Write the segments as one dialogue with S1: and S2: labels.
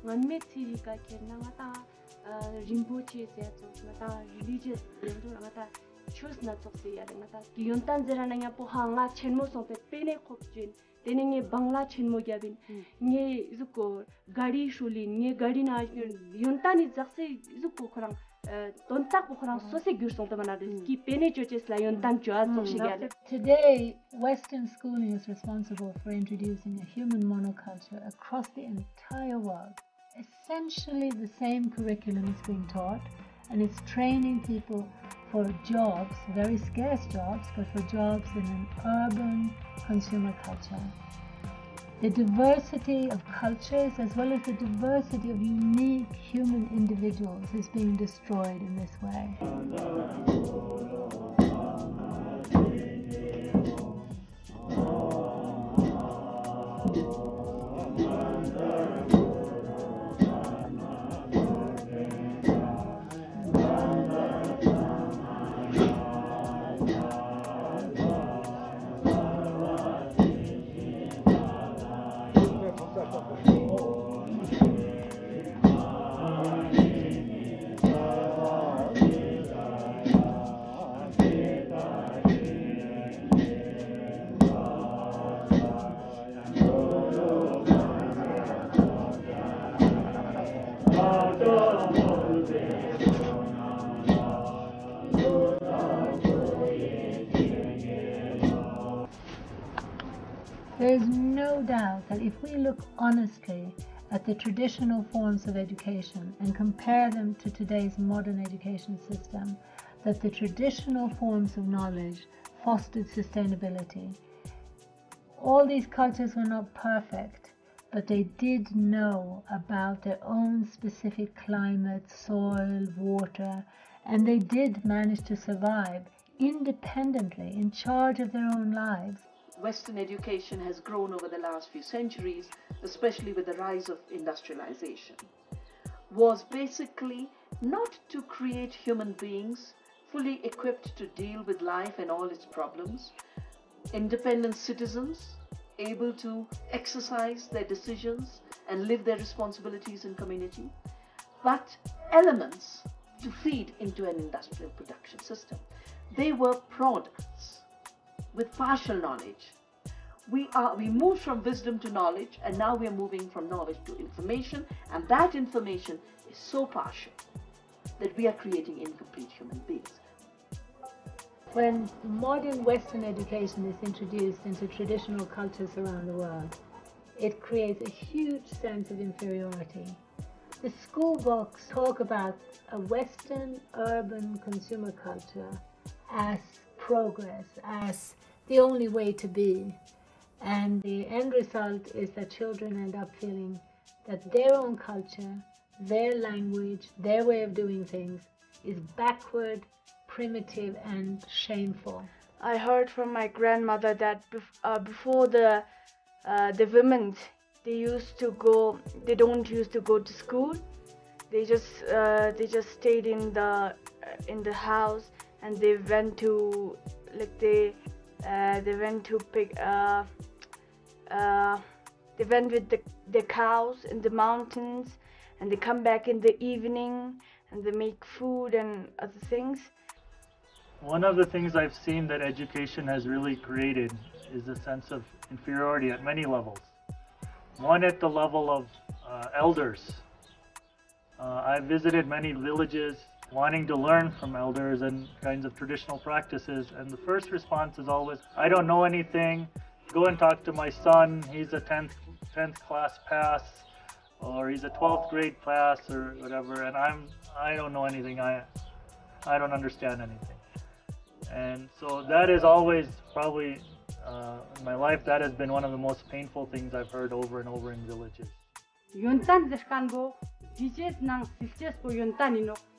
S1: ngan me tsiri ka kena ngata rimboche zeto ngata religious level ngata choose na tokse ya ngata yontan zera na nya po hanga chenmo sope pene khopjin tenenge bangla chenmo gyabin nge zuko gari shulin nge gari na yontan izakse zuko khorang tontak khorang sose gyursong ta manade ki pene choches la yontan choa tokshigale.
S2: Today Western schooling is responsible for introducing a human monoculture across the entire world. Essentially the same curriculum is being taught, and it's training people for jobs, very scarce jobs, but for jobs in an urban consumer culture. The diversity of cultures as well as the diversity of unique human individuals is being destroyed in this way. There is no doubt that if we look honestly at the traditional forms of education and compare them to today's modern education system, that the traditional forms of knowledge fostered sustainability. All these cultures were not perfect, but they did know about their own specific climate, soil, water, and they did manage to survive independently, in charge of their own lives.
S3: Western education has grown over the last few centuries, especially with the rise of industrialization, was basically not to create human beings fully equipped to deal with life and all its problems, independent citizens able to exercise their decisions and live their responsibilities in community, but elements to feed into an industrial production system. They were products with partial knowledge. We moved from wisdom to knowledge, and now we are moving from knowledge to information, and that information is so partial that we are creating incomplete human beings.
S2: When modern Western education is introduced into traditional cultures around the world, it creates a huge sense of inferiority. The school books talk about a Western urban consumer culture as progress, as the only way to be. And the end result is that children end up feeling that their own culture, their language, their way of doing things is backward, primitive and shameful.
S4: I heard from my grandmother that before the women, they don't used to go to school. They just stayed in the house, and they went to they went with the cows in the mountains, and they come back in the evening and they make food and other things.
S5: One of the things I've seen that education has really created is a sense of inferiority at many levels. One, at the level of elders. I've visited many villages wanting to learn from elders and kinds of traditional practices, and the first response is always, I don't know anything, go and talk to my son, he's a 10th class pass, or he's a 12th grade pass, or whatever, and I don't know anything, I don't understand anything. And so that is always probably, in my life, that has been one of the most painful things I've heard over and over in villages.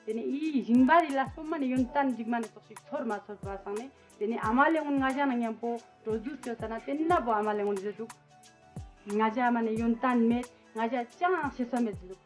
S1: Dene I jingbari la somani yontan jigman toksik thorma thorba sangne dene amalengun ngaja nangyam po produce tana tenna bo amalengun jejuk ngaja mane yontan me ngaja chang sesame jejuk.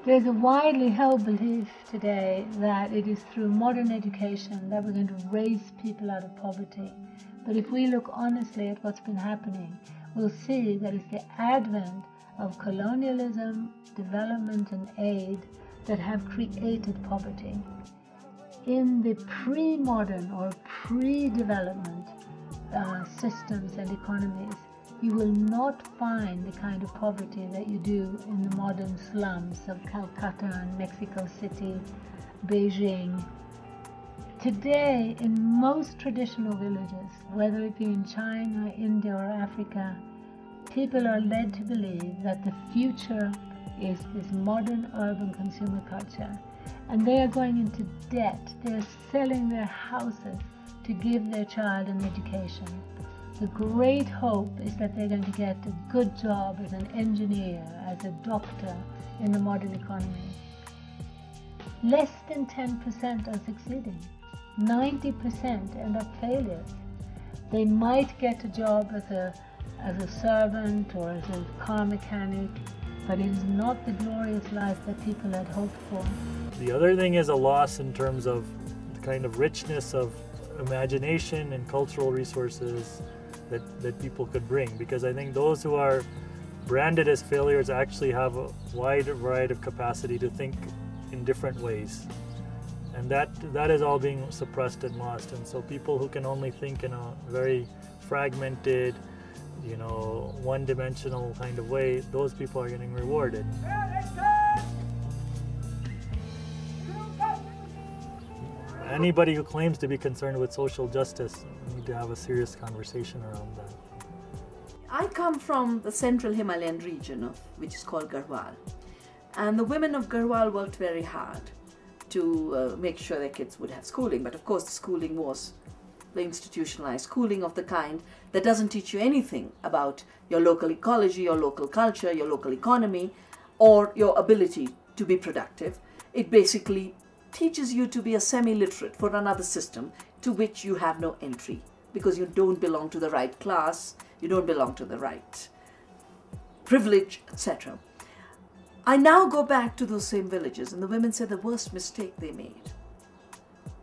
S2: There's a widely held belief today that it is through modern education that we're going to raise people out of poverty. But if we look honestly at what's been happening, we'll see that it's the advent of colonialism, development and aid that have created poverty. In the pre-modern or pre-development systems and economies, you will not find the kind of poverty that you do in the modern slums of Calcutta and Mexico City, Beijing. Today, in most traditional villages, whether it be in China, India or Africa, people are led to believe that the future is this modern urban consumer culture. And they are going into debt. They're selling their houses to give their child an education. The great hope is that they're going to get a good job as an engineer, as a doctor in the modern economy. Less than 10% are succeeding. 90% end up failures. They might get a job as a servant or as a car mechanic, but it is not the glorious life that people had hoped for.
S5: The other thing is a loss in terms of the kind of richness of imagination and cultural resources that people could bring, because I think those who are branded as failures actually have a wide variety of capacity to think in different ways, and that is all being suppressed and lost. And so people who can only think in a very fragmented, one-dimensional kind of way, those people are getting rewarded. Anybody who claims to be concerned with social justice need to have a serious conversation around that.
S3: I come from the central Himalayan region which is called Garhwal, and the women of Garhwal worked very hard to make sure their kids would have schooling. But of course the schooling was the institutionalized schooling of the kind that doesn't teach you anything about your local ecology, your local culture, your local economy, or your ability to be productive. It basically teaches you to be a semi-literate for another system to which you have no entry, because you don't belong to the right class, you don't belong to the right privilege, etc. I now go back to those same villages, and the women say the worst mistake they made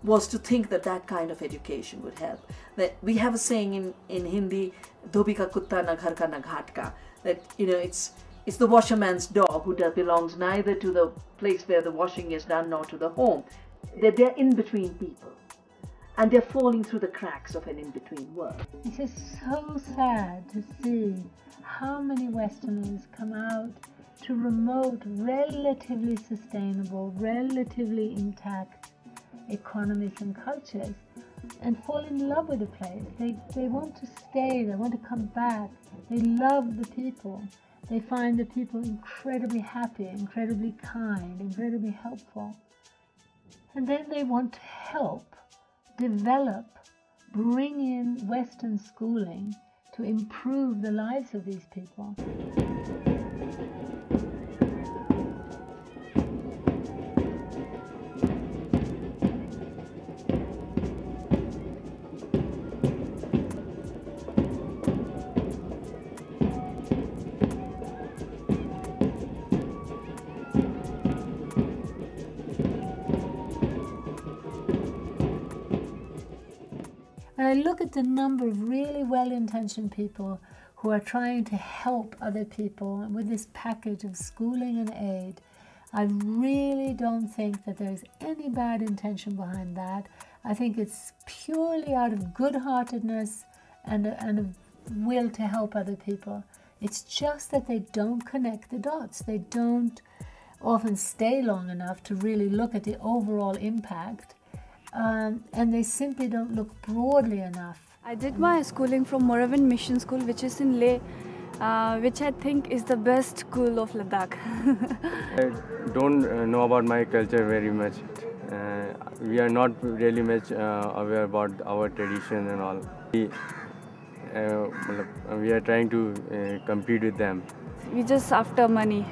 S3: was to think that that kind of education would help. That we have a saying in Hindi, "Dhobi ka kutta na ghar ka na ghat ka," that it's the washerman's dog who belongs neither to the place where the washing is done nor to the home. They're in between people, and they're falling through the cracks of an in-between world.
S2: It is so sad to see how many Westerners come out to remote, relatively sustainable, relatively intact economies and cultures and fall in love with the place. They want to stay, they want to come back, they love the people. They find the people incredibly happy, incredibly kind, incredibly helpful. And then they want to help, develop, bring in Western schooling to improve the lives of these people. When I look at the number of really well-intentioned people who are trying to help other people with this package of schooling and aid, I really don't think that there's any bad intention behind that. I think it's purely out of good-heartedness and a will to help other people. It's just that they don't connect the dots. They don't often stay long enough to really look at the overall impact. And they simply don't look broadly enough.
S4: I did my schooling from Moravian Mission School, which is in Leh, which I think is the best school of Ladakh.
S6: I don't know about my culture very much. We are not really much aware about our tradition and all. We are trying to compete with them.
S4: We just after money.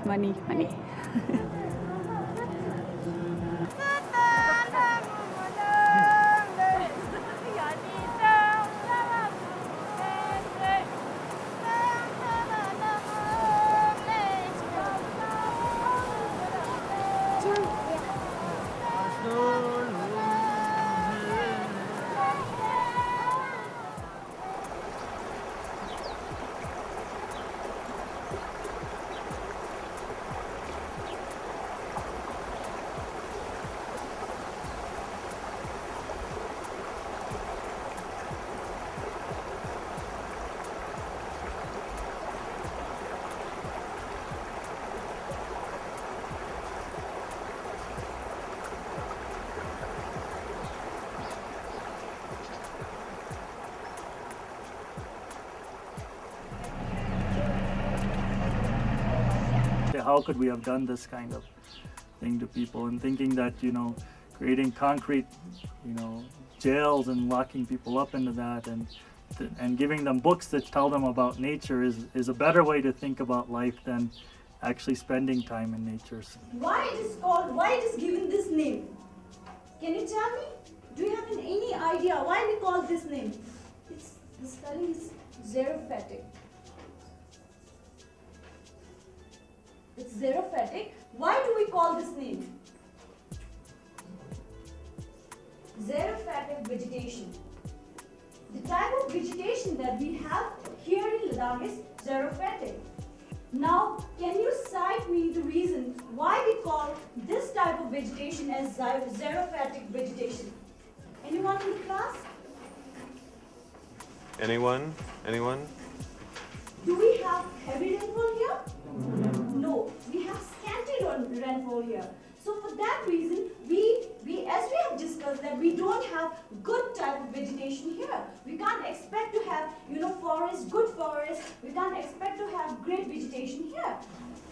S5: how could we have done this kind of thing to people, and thinking that, you know, creating concrete, you know, jails and locking people up into that, and giving them books that tell them about nature is a better way to think about life than actually spending time in nature.
S7: Why it is given this name? Can you tell me? Do you have any idea why we call this name? The spelling is xerophatic. It's xerophatic. Why do we call this name? Xerophatic vegetation. The type of vegetation that we have here in Ladakh is xerophatic. Now, can you cite me the reason why we call this type of vegetation as xerophatic vegetation? Anyone in the class?
S8: Anyone? Anyone?
S7: Do we have heavy rainfall here? No, we have scanty rainfall here. So for that reason, as we have discussed, that we don't have good type of vegetation here. We can't expect to have, you know, forest, good forest. We can't expect to have great vegetation here.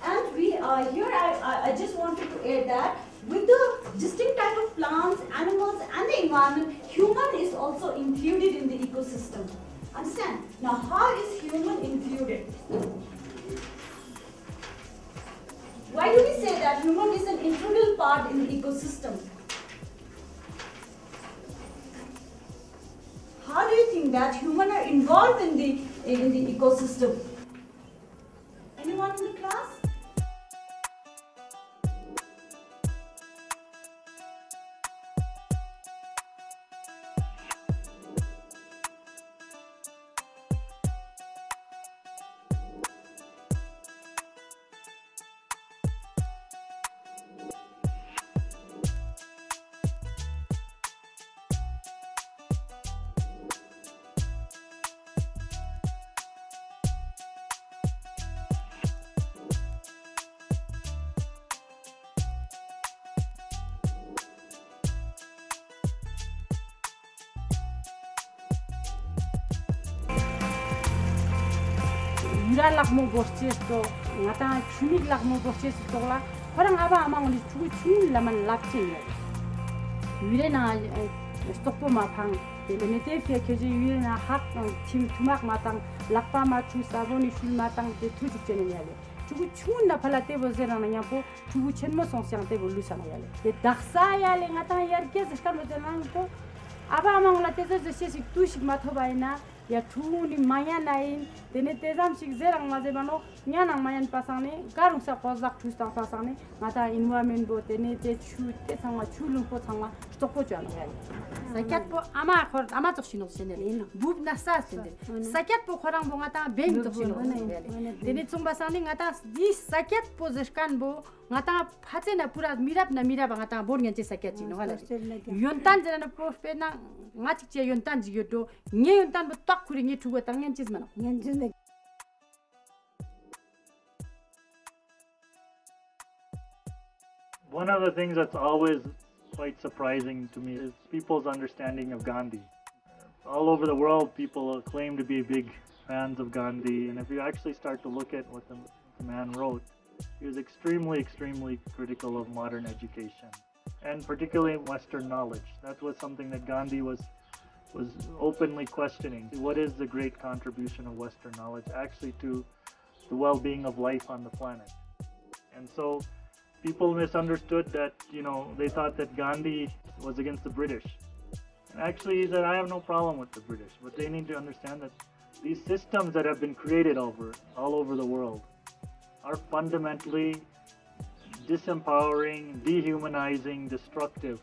S7: And we are here. I just wanted to add that with the distinct type of plants, animals, and the environment, human is also included in the ecosystem. Understand? Now, how is human included? Why do we say that human is an integral part in the ecosystem? How do you think that humans are involved in the ecosystem? Anyone in the class?
S9: 유랄락 뭐 borcesto ngata chunit lak mo borcesto tola parang aba amang li chu chun laman lapche yure na stoppo ma phang benete fe keje yure na hak tim tumak matang lakpa ma chu saboni shul matang te tu jene yale chu chun na phala te bozera na nyapo chu chenmo sonsiang te bolu sana yale te daksa yale ngata yar ke skar mo tenan ko aba amang la te ze se sik tu shik mathobaina ya tuni maya nain tene tezam sik zerang mazebano nyanang mayan pasane garung sa pozak tusta pasane ngata environment bo tene te chu te sanga chulung po sanga stoppo jana yali sakyat po ama khor ama toshino senel bub nasa senel sakyat po khorang bo ngata beng toshino senel tene tsumba sani ngata di sakyat po zeshkan bo ngata phatsena pura mirap na mirap ngata bor ngen che sakyat chino wala yontan jana po pena ngachik che yontan jiyoto nge yontan bo tak khuri nge thugo tangen chis mana ngen jine.
S5: One of the things that's always quite surprising to me is people's understanding of Gandhi. All over the world, people claim to be big fans of Gandhi, and if you actually start to look at what the man wrote, he was extremely critical of modern education, and particularly Western knowledge. That was something that Gandhi was openly questioning. What is the great contribution of Western knowledge actually to the well-being of life on the planet? And so people misunderstood that, they thought that Gandhi was against the British. And actually he said, I have no problem with the British, but they need to understand that these systems that have been created all over the world are fundamentally disempowering, dehumanizing, destructive,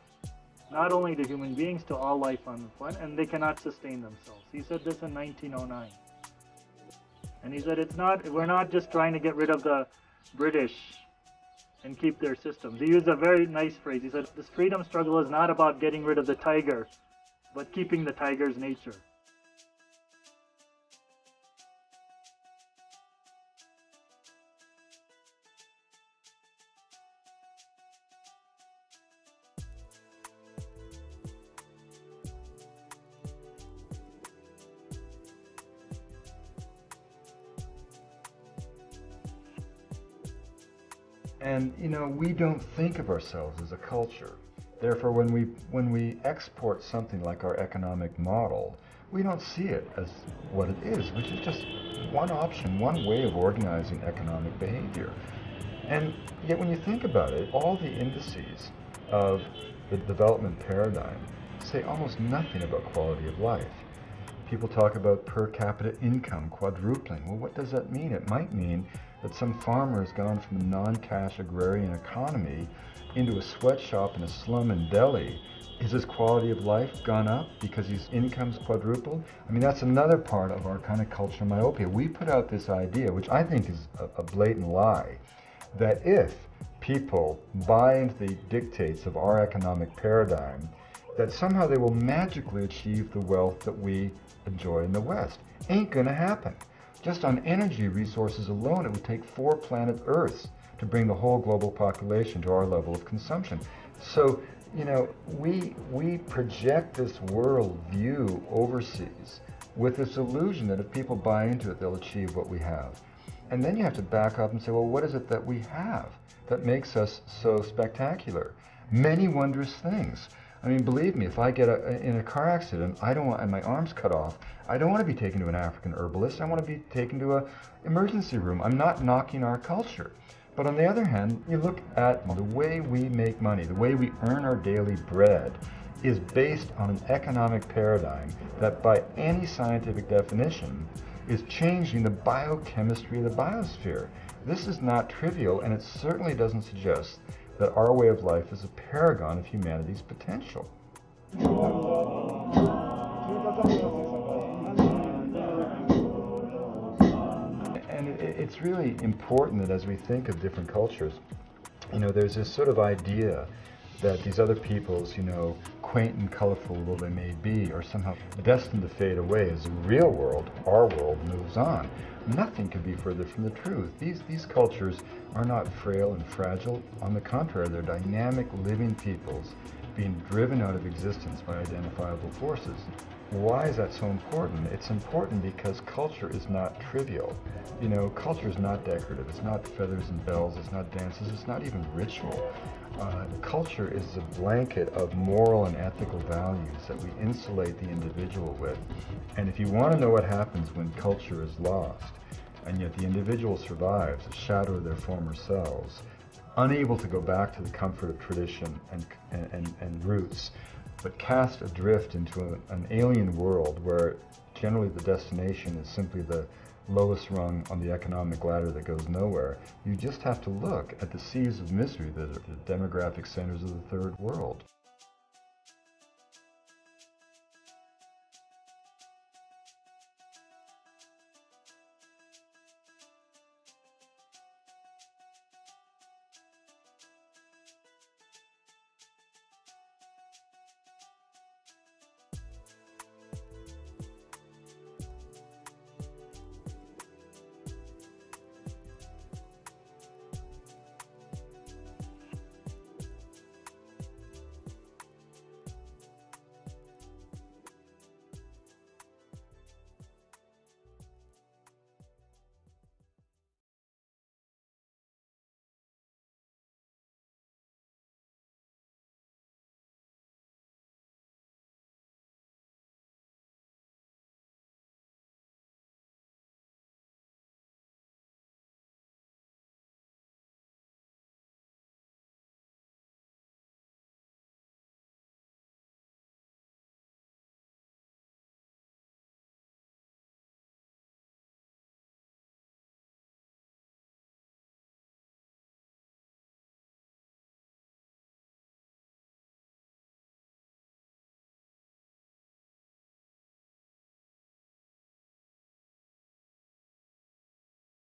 S5: not only to human beings, to all life on the planet, and they cannot sustain themselves. He said this in 1909. And he said, we're not just trying to get rid of the British and keep their systems. He used a very nice phrase. He said, this freedom struggle is not about getting rid of the tiger, but keeping the tiger's nature.
S10: And you know, we don't think of ourselves as a culture. Therefore, when we export something like our economic model, we don't see it as what it is, which is just one option, one way of organizing economic behavior. And yet when you think about it, all the indices of the development paradigm say almost nothing about quality of life. People talk about per capita income quadrupling. Well, what does that mean? It might mean that some farmer has gone from a non-cash agrarian economy into a sweatshop in a slum in Delhi. Is his quality of life gone up because his income's quadrupled? I mean, that's another part of our kind of cultural myopia. We put out this idea, which I think is a blatant lie, that if people buy into the dictates of our economic paradigm, that somehow they will magically achieve the wealth that we enjoy in the West. Ain't gonna happen. Just on energy resources alone, it would take 4 planet Earths to bring the whole global population to our level of consumption. So, you know, we project this world view overseas with this illusion that if people buy into it, they'll achieve what we have. And then you have to back up and say, well, what is it that we have that makes us so spectacular? Many wondrous things. I mean, believe me, if I get in a car accident, and my arm's cut off, I don't want to be taken to an African herbalist. I want to be taken to an emergency room. I'm not knocking our culture. But on the other hand, you look at the way we make money, the way we earn our daily bread is based on an economic paradigm that by any scientific definition is changing the biochemistry of the biosphere. This is not trivial, and it certainly doesn't suggest that our way of life is a paragon of humanity's potential. And it's really important that as we think of different cultures, you know, there's this sort of idea that these other peoples, you know, quaint and colorful though they may be, are somehow destined to fade away as the real world, our world, moves on. Nothing could be further from the truth. These cultures are not frail and fragile. On the contrary, they're dynamic, living peoples being driven out of existence by identifiable forces. Why is that so important? It's important because culture is not trivial. You know, culture is not decorative. It's not feathers and bells. It's not dances. It's not even ritual. Culture is a blanket of moral and ethical values that we insulate the individual with. And if you want to know what happens when culture is lost, and yet the individual survives, a shadow of their former selves, unable to go back to the comfort of tradition and roots, but cast adrift into an alien world where generally the destination is simply the lowest rung on the economic ladder that goes nowhere. You just have to look at the seas of misery that are the demographic centers of the third world.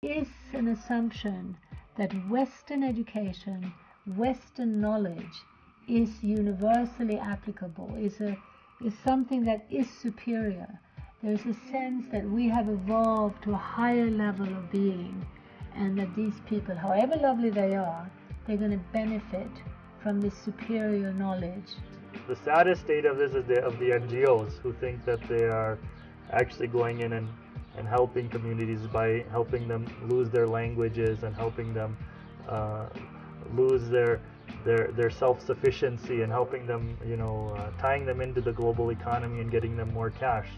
S2: Is an assumption that Western education, Western knowledge is universally applicable, is something that is superior. There's a sense that we have evolved to a higher level of being, and that these people, however lovely they are, they're going to benefit from this superior knowledge.
S5: The saddest state of this is of the NGOs who think that they are actually going in and helping communities by helping them lose their languages and helping them lose their self-sufficiency and helping them, tying them into the global economy and getting them more cash,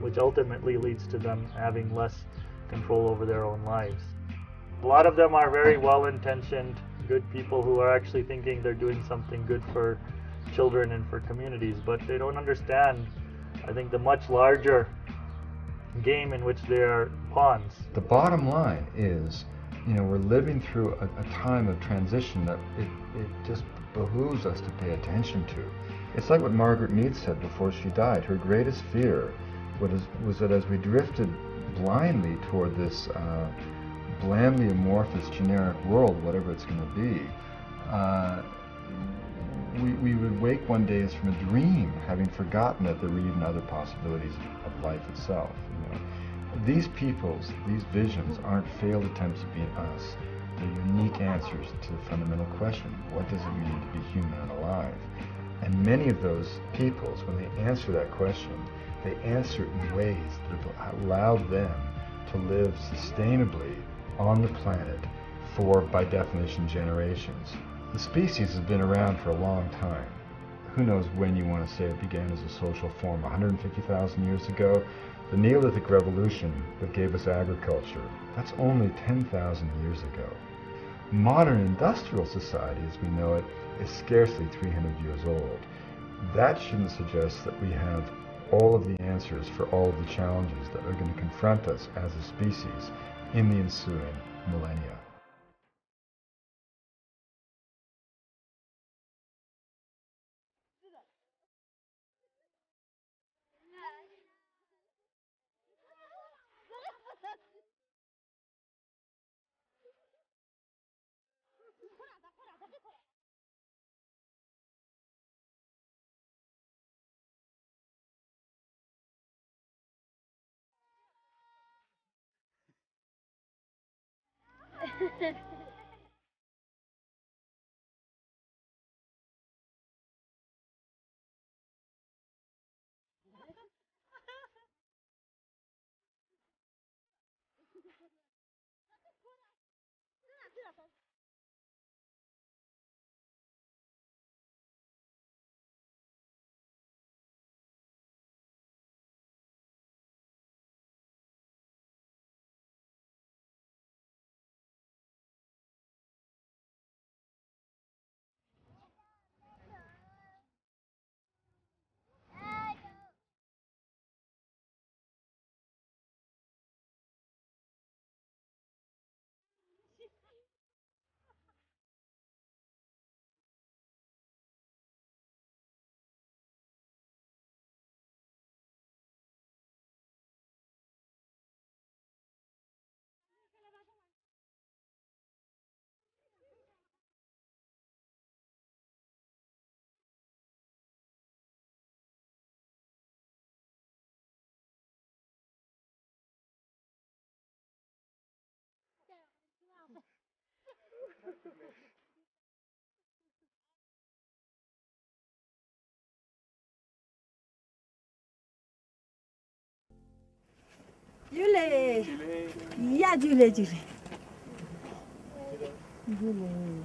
S5: which ultimately leads to them having less control over their own lives. A lot of them are very well-intentioned, good people who are actually thinking they're doing something good for children and for communities, but they don't understand, I think, the much larger game in which they are pawns.
S10: The bottom line is, we're living through a time of transition that it just behooves us to pay attention to. It's like what Margaret Mead said before she died. Her greatest fear was that as we drifted blindly toward this blandly amorphous generic world, whatever it's going to be, we would wake one day as from a dream, having forgotten that there were even other possibilities of life itself. These peoples, these visions, aren't failed attempts at being us. They're unique answers to the fundamental question, what does it mean to be human and alive? And many of those peoples, when they answer that question, they answer in ways that have allowed them to live sustainably on the planet for, by definition, generations. The species has been around for a long time. Who knows when you want to say it began as a social form, 150,000 years ago? The Neolithic Revolution that gave us agriculture, that's only 10,000 years ago. Modern industrial society, as we know it, is scarcely 300 years old. That shouldn't suggest that we have all of the answers for all of the challenges that are going to confront us as a species in the ensuing millennia.
S11: Julie. Ja, Julie, Julie. Julie.